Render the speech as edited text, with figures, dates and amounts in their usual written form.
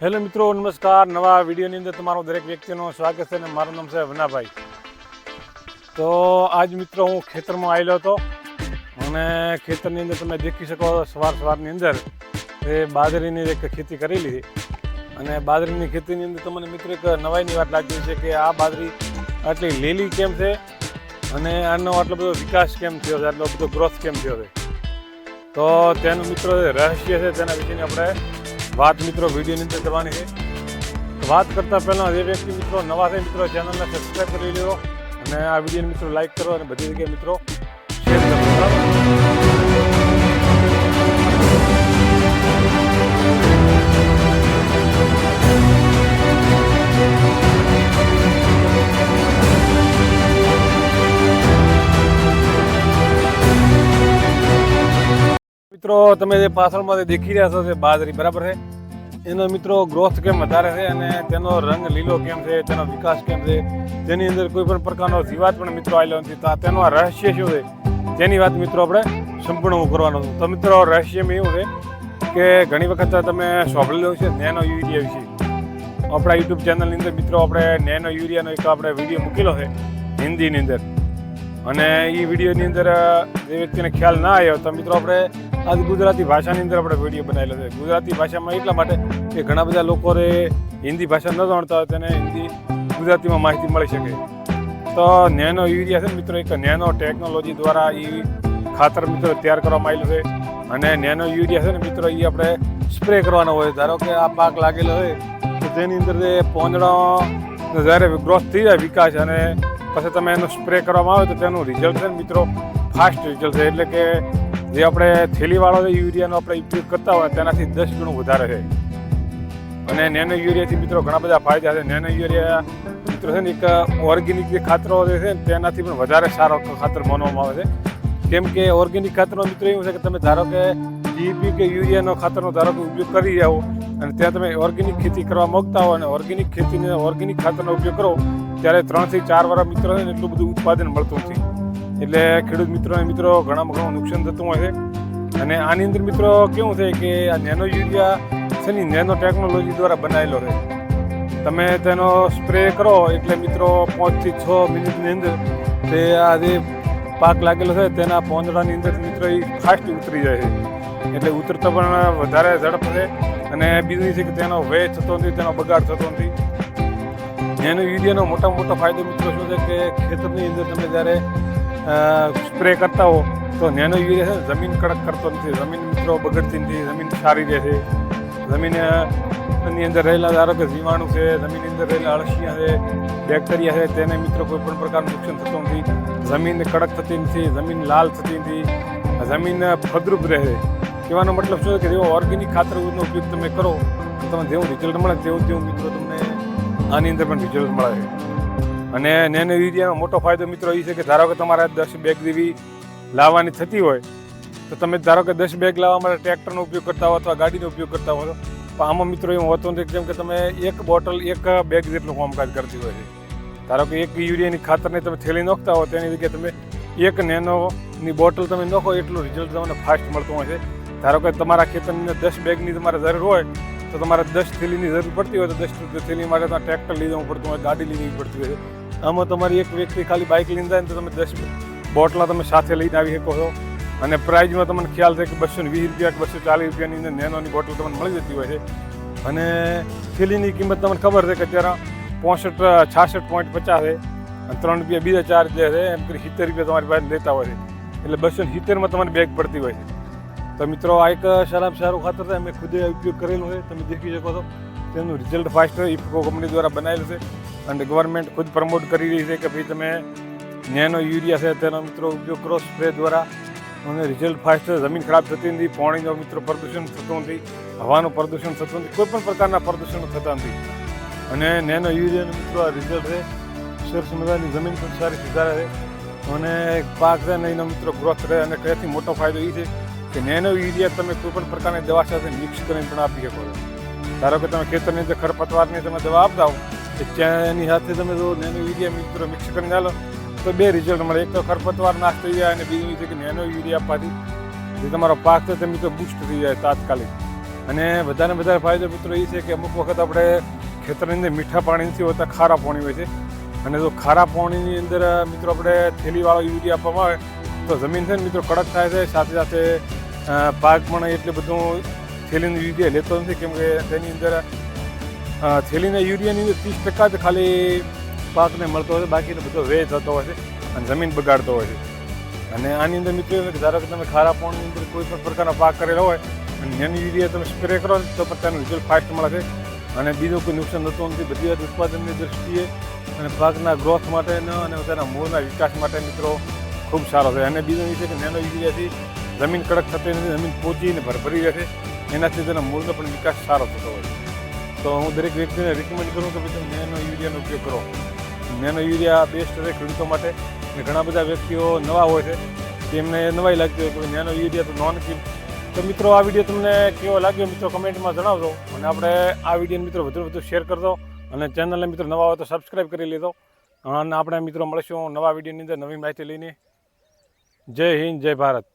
Hello મિત્રો, નમસ્કાર. નવા વિડીયોની અંદર તમારું દરેક વ્યક્તિનું સ્વાગત છે અને મારું નામ છે વનાભાઈ. તો આજ મિત્રો હું ખેતરમાં આવેલો હતો અને ખેતરની અંદર તમે દેખી શકો સવારની અંદર એ બાજરીની એક ખેતી કરેલી છે. અને બાજરીની ખેતીની અંદર તમને મિત્રો એક નવાઈની વાત લાગી છે કે આ બાજરી આટલી લીલી કેમ છે અને આનો આટલો બધો વિકાસ કેમ થયો છે, આટલો બધો ગ્રોથ કેમ થયો છે. તો તેનું મિત્રો રહસ્ય છે તેના વિશેની આપણે વાત મિત્રો વિડીયોની અંદર કરવાની છે. વાત કરતાં પહેલાં જે વ્યક્તિ મિત્રો નવા છે મિત્રો ચેનલને સબસ્ક્રાઈબ કરી લેવો અને આ વિડીયોને મિત્રો લાઈક કરો અને બધી જગ્યાએ મિત્રો શેર કરો. મિત્રો તમે જે પાછળમાં દેખી રહ્યા છો તે બાજરી બરાબર છે, એનો મિત્રો ગ્રોથ કેમ વધારે છે અને તેનો રંગ લીલો કેમ છે, તેનો વિકાસ કેમ છે, તેની અંદર કોઈ પણ પ્રકારનો જીવાત પણ મિત્રો આવેલો નથી. તો તેનું આ રહસ્ય શું છે તેની વાત મિત્રો આપણે સંપૂર્ણ કરવાનું છે. તો મિત્રો રહસ્યમાં એવું છે કે ઘણી વખત તમે સાંભળેલું છે નેનો યુરિયા વિશે. આપણા યુટ્યુબ ચેનલની અંદર મિત્રો આપણે નેનો યુરિયાનો એક આપણે વિડીયો મૂકેલો છે હિન્દીની અંદર, અને એ વિડીયોની અંદર જે વ્યક્તિને ખ્યાલ ના આવ્યો તો મિત્રો આપણે આજ ગુજરાતી ભાષાની અંદર આપણે વિડીયો બનાવેલો છે. ગુજરાતી ભાષામાં એટલા માટે કે ઘણા બધા લોકોને હિન્દી ભાષા ન જાણતા હોય તેને હિન્દી ગુજરાતીમાં માહિતી મળી શકે. તો નેનો યુરિયા છે મિત્રો એક નેનો ટેકનોલોજી દ્વારા એ ખાતર મિત્રો તૈયાર કરવામાં આવેલું છે. અને નેનો યુરિયા છે ને મિત્રો એ આપણે સ્પ્રે કરવાનો હોય. ધારો કે આ પાક લાગેલો હોય તો તેની અંદર જે પોંદડો જ્યારે ગ્રોથ થઈ જાય વિકાસ અને પછી તમે એનો સ્પ્રે કરવામાં આવે તો તેનું રિઝલ્ટ છે ને મિત્રો ફાસ્ટ રિઝલ્ટ છે. એટલે કે જે આપણે થેલીવાળો યુરિયાનો આપણે ઉપયોગ કરતા હોય તેનાથી 10 ગણું વધારે છે. અને નેનો યુરિયાથી મિત્રો ઘણા બધા ફાયદા છે. નેનો યુરિયા મિત્રો છે ને એક ઓર્ગેનિક જે ખાતરો છે ને તેનાથી પણ વધારે સારો ખાતર માનવામાં આવે છે. કેમ કે ઓર્ગેનિક ખાતરનો મિત્રો એવું છે કે તમે ધારો કે ડીઈપી કે યુરિયાનો ખાતરનો ધારો કે ઉપયોગ કરી રહ્યા હો અને ત્યાં તમે ઓર્ગેનિક ખેતી કરવા માગતા હો અને ઓર્ગેનિક ખેતીને ઓર્ગેનિક ખાતરનો ઉપયોગ કરો ત્યારે 3 થી 4 વર્ષ મિત્રો છે ને એટલું બધું ઉત્પાદન મળતું નથી. એટલે ખેડૂત મિત્રોને મિત્રો ઘણામાં ઘણું નુકસાન થતું હોય છે. અને આની અંદર મિત્રો કેવું છે કે આ નેનો યુરિયા છે ને નેનો ટેકનોલોજી દ્વારા બનાવેલો છે. તમે તેનો સ્પ્રે કરો એટલે મિત્રો 5 થી 6 મિનિટની અંદર તે આ જે પાક લાગેલો છે તેના પોંદડાની અંદર મિત્રો એ ફાસ્ટ ઉતરી જાય છે. એટલે ઉતરતો પણ વધારે ઝડપ છે. અને બીજું છે કે તેનો વેચ થતો નથી, તેનો બગાડ થતો નથી. નેનો યુરિયાનો મોટામાં મોટો ફાયદો મિત્રો શું છે કે ખેતરની અંદર તમે જ્યારે સ્પ્રે કરતા હો તો નેનો યુરિયા છે જમીન કડક કરતો નથી, જમીન મિત્રો બગડતી નથી, જમીન સારી રહે છે. જમીનની અંદર રહેલા ધારો કે જીવાણુ છે, જમીનની અંદર રહેલા અળસિયા છે, બેક્ટેરિયા છે, તેને મિત્રો કોઈ પણ પ્રકારનું નુકસાન થતું નથી. જમીન કડક થતી નથી, જમીન લાલ થતી નથી, જમીન ફળદ્રુપ રહે છે. કહેવાનો મતલબ શું છે કે જેવો ઓર્ગેનિક ખાતરનો ઉપયોગ તમે કરો તમને જેવું રિઝલ્ટ મળે તેવું મિત્રો તમને આની અંદર પણ રિઝલ્ટ મળે છે. અને નેનો યુરિયાનો મોટો ફાયદો મિત્રો એ છે કે ધારો કે તમારે 10 બેગ જેવી લાવવાની થતી હોય તો તમે ધારો કે 10 બેગ લાવવા માટે ટ્રેક્ટરનો ઉપયોગ કરતા હો અથવા ગાડીનો ઉપયોગ કરતા હો તો આમાં મિત્રો એવું હોતું નથી. કેમ કે તમે એક બોટલ એક બેગ જેટલું કામકાજ કરતી હોય છે. ધારો કે એક યુરિયાની ખાતરને તમે થેલી નાખતા હો તેની જગ્યાએ તમે એક નેનોની બોટલ તમે નાખો એટલું રિઝલ્ટ તમને ફાસ્ટ મળતું હોય છે. ધારો કે તમારા ખેતરની અંદર 10 બેગની તમારે જરૂર હોય તો તમારે 10 થેલીની જરૂર પડતી હોય તો 10 થેલી માટે તમારે ટ્રેક્ટર લઈ જવું પડતું હોય, ગાડી લઈ જવી પડતી હોય. આમાં તમારી એક વ્યક્તિ ખાલી બાઇક લઈને જાય ને તો તમે 10 બોટલા તમે સાથે લઈને આવી શકો છો. અને પ્રાઇઝમાં તમને ખ્યાલ છે કે 220 રૂપિયા કે 240 રૂપિયાની અંદર નેનોની બોટલ તમને મળી જતી હોય છે. અને થેલીની કિંમત તમને ખબર છે કે અત્યારે 66.50 છે અને 3 રૂપિયા બીજા ચાર્જ જે છે એમ કરી 70 રૂપિયા તમારી પાસે લેતા હોય છે. એટલે 270માં તમારી બેગ પડતી હોય છે. તો મિત્રો આ એક સારામાં સારું ખાતર છે, મેં ખુદે ઉપયોગ કરેલું છે, તમે દેખી શકો છો. તેનું રિઝલ્ટ ફાસ્ટ છે, ઇફકો કંપની દ્વારા બનાવેલું છે અને ગવર્મેન્ટ ખુદ પ્રમોટ કરી રહી છે કે ભાઈ તમે નેનો યુરિયા છે તેનો મિત્રો ઉપયોગ કરો સ્પ્રે દ્વારા અને રિઝલ્ટ ફાસ્ટ છે. જમીન ખરાબ થતી નથી, પાણીનો મિત્રો પ્રદૂષણ થતું નથી, હવાનું પ્રદૂષણ થતું નથી, કોઈ પણ પ્રકારના પ્રદૂષણ થતા નથી. અને નેનો યુરિયાનું મિત્રો આ રિઝલ્ટ છે સરસ મજાની જમીન પણ સારી સુધારે છે અને પાક છે ને એનો મિત્રો ગ્રોથ રહે. અને કયાથી મોટો ફાયદો એ છે કે નેનો યુરિયા તમે કોઈ પણ પ્રકારની દવા સાથે મિક્સ કરીને પણ આપી શકો છો. ધારો કે તમે ખેતરની અંદર ખરપતવારની તમે દવા આપતા હો તો એની સાથે તમે જો નેનો યુરિયા મિત્રો મિક્સ કરીને ચાલો તો 2 રિઝલ્ટ મળે. એક તો ખરપતવાર નાશ થઈ જાય અને બીજું છે કે નેનો યુરિયા આપવાથી જે તમારો પાક છે તે મિત્રો બુસ્ટ થઈ જાય તાત્કાલિક. અને વધારે ફાયદો મિત્રો એ છે કે અમુક વખત આપણે ખેતરની અંદર મીઠા પાણી નથી હોતા, ખારા પાણી હોય છે. અને જો ખારા પાણીની અંદર મિત્રો આપણે થેલીવાળો યુરિયા આપવામાં આવે તો જમીન છે ને મિત્રો કડક થાય છે, સાથે સાથે પાક પણ એટલું બધું થેલીનું યુરિયા લેતો નથી, કેમ કે તેની અંદર થેલીના યુરિયાની અંદર 30% જ ખાલી પાકને મળતો હોય છે, બાકીનો બધો વ્યય થતો હોય છે અને જમીન બગાડતો હોય છે. અને આની અંદર મિત્રો એવું કે ધારો કે તમે ખારા પાણીની અંદર કોઈ પણ પ્રકારનો પાક કરેલો હોય અને એની યુરિયા તમે સ્પ્રે કરો તો પણ તેનું રિઝલ્ટ ફાસ્ટ મળે છે અને બીજું કોઈ નુકસાન થતું નથી. બધી વાત ઉત્પાદનની દૃષ્ટિએ અને પાકના ગ્રોથ માટેનો અને તેના મૂળના વિકાસ માટે મિત્રો ખૂબ સારો છે. અને બીજું એ છે કે નેનો યુરિયાથી જમીન કડક થતી નથી, જમીન પોચીને ભરભરી રહે છે, એનાથી તેના મૂળનો પણ વિકાસ સારો થતો હોય છે. તો હું દરેક વ્યક્તિને રિકમેન્ડ કરું કે ભાઈ તમે નેનો યુરિયાનો ઉપયોગ કરો. નેનો યુરિયા બેસ્ટ છે ખેડૂતો માટે. અને ઘણા બધા વ્યક્તિઓ નવા હોય છે તેમને નવાઈ લાગતી હોય કે નેનો યુરિયા તો નોન કીમ. તો મિત્રો આ વિડીયો તમને કેવો લાગ્યો મિત્રો કમેન્ટમાં જણાવજો. અને આપણે આ વિડીયોને મિત્રો વધુ શેર કરજો અને ચેનલને મિત્રો નવા હોય તો સબસ્ક્રાઈબ કરી લેજો. અને આપણે મિત્રો મળીશું નવા વિડીયોની અંદર નવી માહિતી લઈને. જય હિન્દ, જય ભારત.